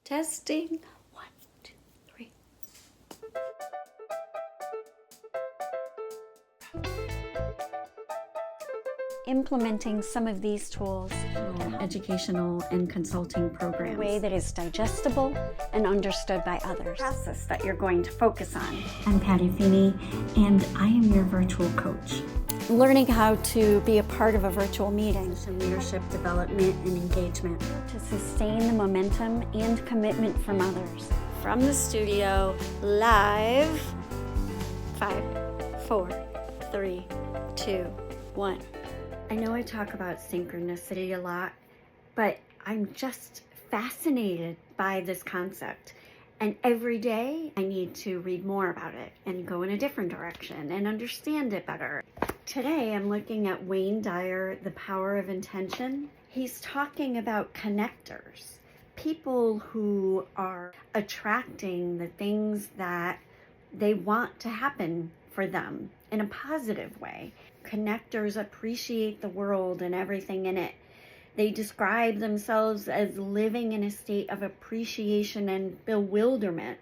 Testing. 1, 2, 3. Implementing some of these tools in educational and consulting programs in a way that is digestible and understood by others. Process that you're going to focus on. I'm Patty Feeney, and I am your virtual coach. Learning how to be a part of a virtual meeting. Leadership development and engagement. To sustain the momentum and commitment from others. From the studio, live. 5, 4, 3, 2, 1. I know I talk about synchronicity a lot, but I'm just fascinated by this concept. And every day I need to read more about it and go in a different direction and understand it better. Today I'm looking at Wayne Dyer, The Power of Intention. He's talking about connectors, people who are attracting the things that they want to happen for them in a positive way. Connectors appreciate the world and everything in it. They describe themselves as living in a state of appreciation and bewilderment.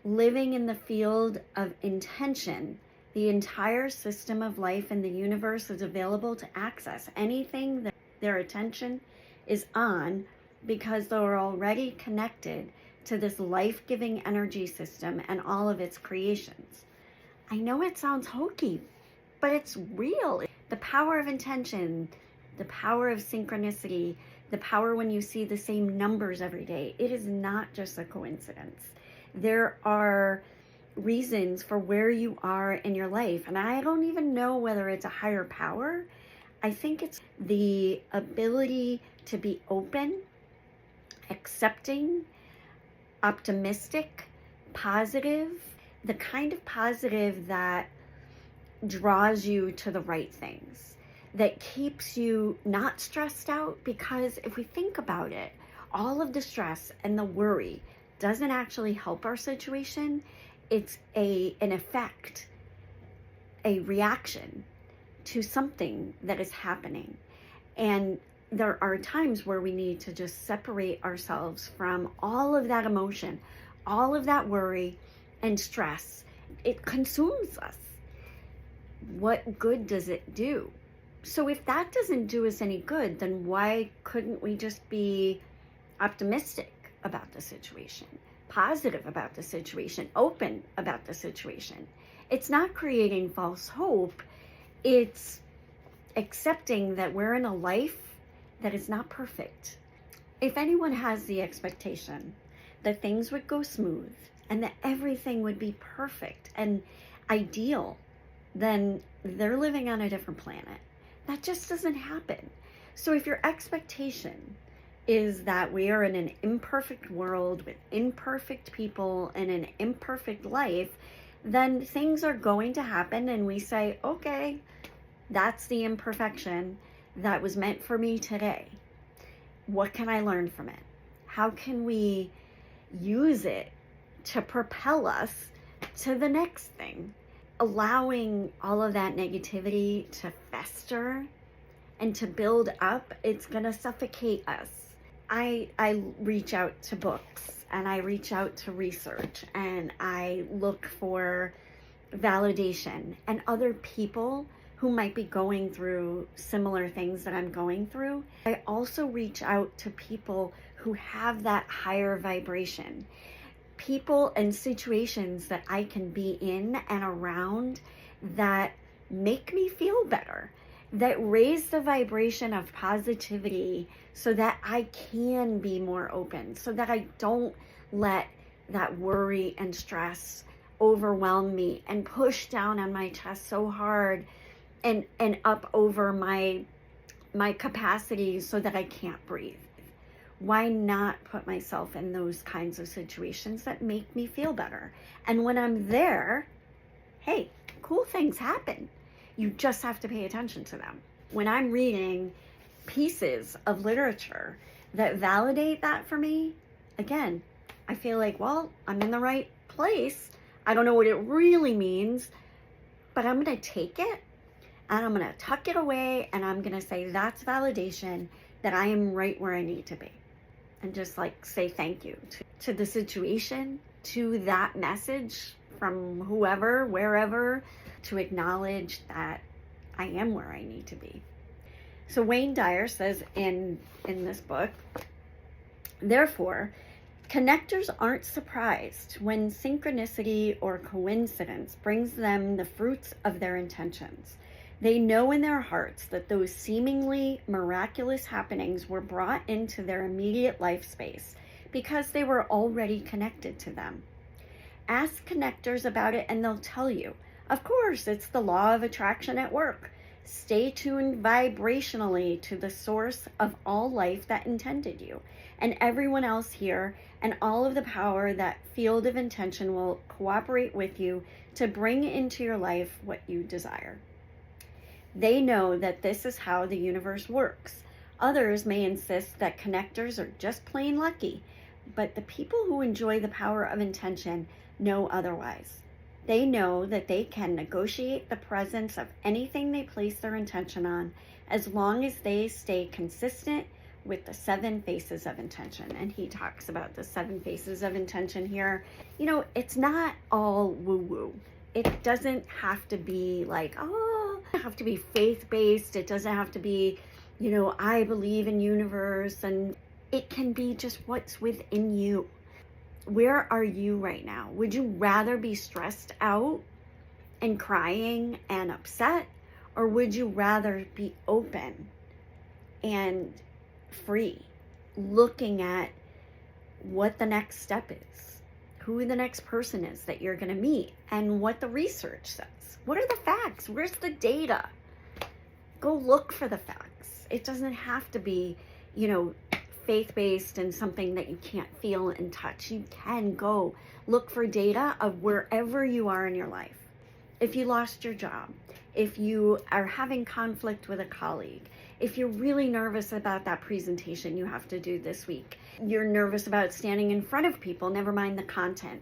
Living in the field of intention, the entire system of life in the universe is available to access anything that their attention is on because they're already connected to this life-giving energy system and all of its creations. I know it sounds hokey, but it's real. The power of intention, the power of synchronicity, the power when you see the same numbers every day. It is not just a coincidence. There are reasons for where you are in your life. And I don't even know whether it's a higher power. I think it's the ability to be open, accepting, optimistic, positive, the kind of positive that draws you to the right things, that keeps you not stressed out. Because if we think about it, all of the stress and the worry doesn't actually help our situation. It's an effect, a reaction to something that is happening. And there are times where we need to just separate ourselves from all of that emotion, all of that worry and stress. It consumes us. What good does it do? So if that doesn't do us any good, then why couldn't we just be optimistic about the situation, positive about the situation, open about the situation? It's not creating false hope. It's accepting that we're in a life that is not perfect. If anyone has the expectation that things would go smooth and that everything would be perfect and ideal, then they're living on a different planet. That just doesn't happen. So if your expectation is that we are in an imperfect world with imperfect people and an imperfect life, then things are going to happen and we say, okay, that's the imperfection that was meant for me today. What can I learn from it? How can we use it to propel us to the next thing? Allowing all of that negativity to fester and to build up, it's going to suffocate us. I reach out to books and I reach out to research and I look for validation and other people who might be going through similar things that I'm going through. I also reach out to people who have that higher vibration. People and situations that I can be in and around that make me feel better, that raise the vibration of positivity so that I can be more open, so that I don't let that worry and stress overwhelm me and push down on my chest so hard and up over my capacity so that I can't breathe. Why not put myself in those kinds of situations that make me feel better? And when I'm there, hey, cool things happen. You just have to pay attention to them. When I'm reading pieces of literature that validate that for me, again, I feel like, well, I'm in the right place. I don't know what it really means, but I'm going to take it and I'm going to tuck it away and I'm going to say that's validation that I am right where I need to be. and just like say thank you to the situation, to that message from whoever, wherever, to acknowledge that I am where I need to be. So Wayne Dyer says in this book, therefore, connectors aren't surprised when synchronicity or coincidence brings them the fruits of their intentions. They know in their hearts that those seemingly miraculous happenings were brought into their immediate life space because they were already connected to them. Ask connectors about it and they'll tell you. Of course, it's the law of attraction at work. Stay tuned vibrationally to the source of all life that intended you, and everyone else here, and all of the power that field of intention will cooperate with you to bring into your life what you desire. They know that this is how the universe works. Others may insist that connectors are just plain lucky, but the people who enjoy the power of intention know otherwise. They know that they can negotiate the presence of anything they place their intention on as long as they stay consistent with the 7 phases of intention. And he talks about the 7 phases of intention here. You know, it's not all woo-woo. It doesn't have to be like, oh, it doesn't have to be faith-based. It doesn't have to be, you know, I believe in universe. And it can be just what's within you. Where are you right now? Would you rather be stressed out and crying and upset? Or would you rather be open and free, looking at what the next step is, who the next person is that you're going to meet, and what the research says? What are the facts? Where's the data? Go look for the facts. It doesn't have to be, you know, faith-based and something that you can't feel and touch. You can go look for data of wherever you are in your life. If you lost your job, if you are having conflict with a colleague, if you're really nervous about that presentation you have to do this week, you're nervous about standing in front of people, never mind the content.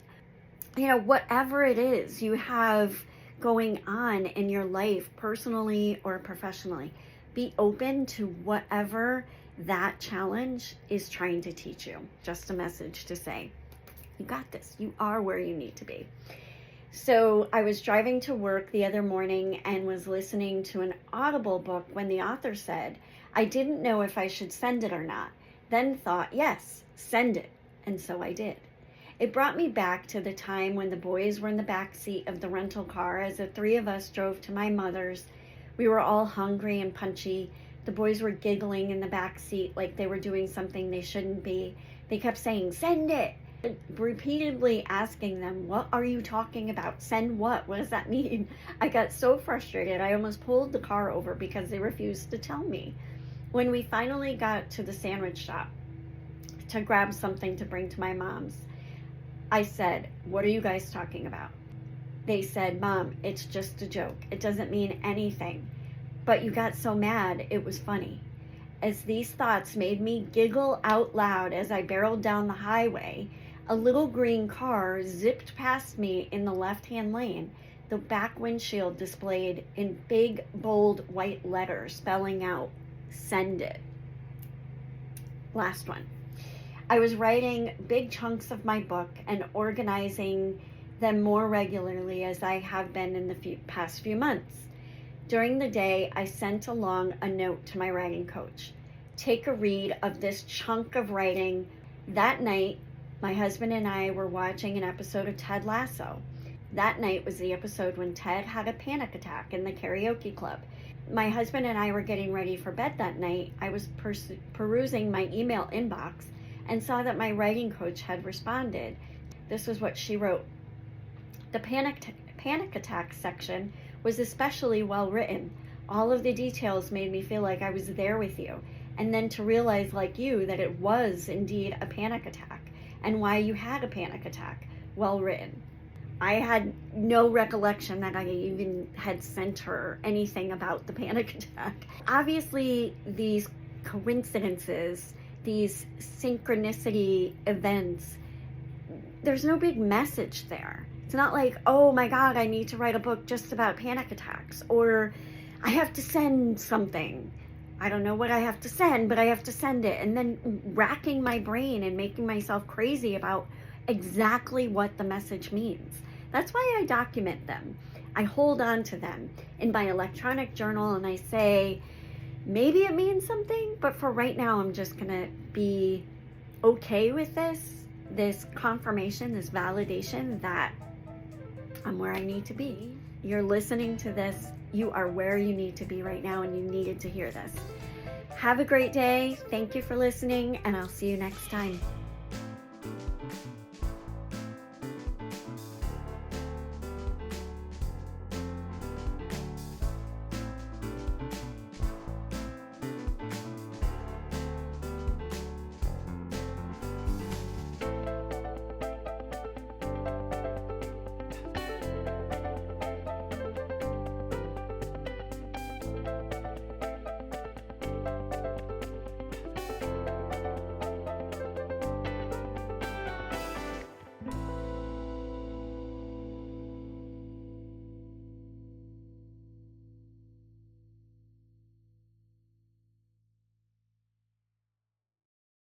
You know, whatever it is you have going on in your life, personally or professionally, be open to whatever that challenge is trying to teach you. Just a message to say, you got this. You are where you need to be. So I was driving to work the other morning and was listening to an Audible book when the author said, I didn't know if I should send it or not. Then thought, yes, send it. And so I did. It brought me back to the time when the boys were in the back seat of the rental car as the 3 of us drove to my mother's. We were all hungry and punchy. The boys were giggling in the back seat like they were doing something they shouldn't be. They kept saying, send it. Repeatedly asking them, what are you talking about? Send what? What does that mean? I got so frustrated, I almost pulled the car over because they refused to tell me. When we finally got to the sandwich shop to grab something to bring to my mom's, I said, what are you guys talking about? They said, Mom, it's just a joke. It doesn't mean anything. But you got so mad, it was funny. As these thoughts made me giggle out loud as I barreled down the highway, a little green car zipped past me in the left-hand lane. The back windshield displayed in big, bold white letters spelling out, send it. Last one. I was writing big chunks of my book and organizing them more regularly as I have been in the past few months. During the day, I sent along a note to my writing coach. Take a read of this chunk of writing. That night, my husband and I were watching an episode of Ted Lasso. That night was the episode when Ted had a panic attack in the karaoke club. My husband and I were getting ready for bed that night. I was perusing my email inbox and saw that my writing coach had responded. This was what she wrote. The panic attack section was especially well written. All of the details made me feel like I was there with you. And then to realize, like you, that it was indeed a panic attack and why you had a panic attack. Well written. I had no recollection that I even had sent her anything about the panic attack. Obviously, these coincidences, these synchronicity events, there's no big message there. It's not like, oh my God, I need to write a book just about panic attacks, or I have to send something. I don't know what I have to send, but I have to send it. And then racking my brain and making myself crazy about exactly what the message means. That's why I document them. I hold on to them in my electronic journal and I say, maybe it means something, but for right now, I'm just going to be okay with this confirmation, this validation that I'm where I need to be. You're listening to this. You are where you need to be right now, and you needed to hear this. Have a great day. Thank you for listening, and I'll see you next time.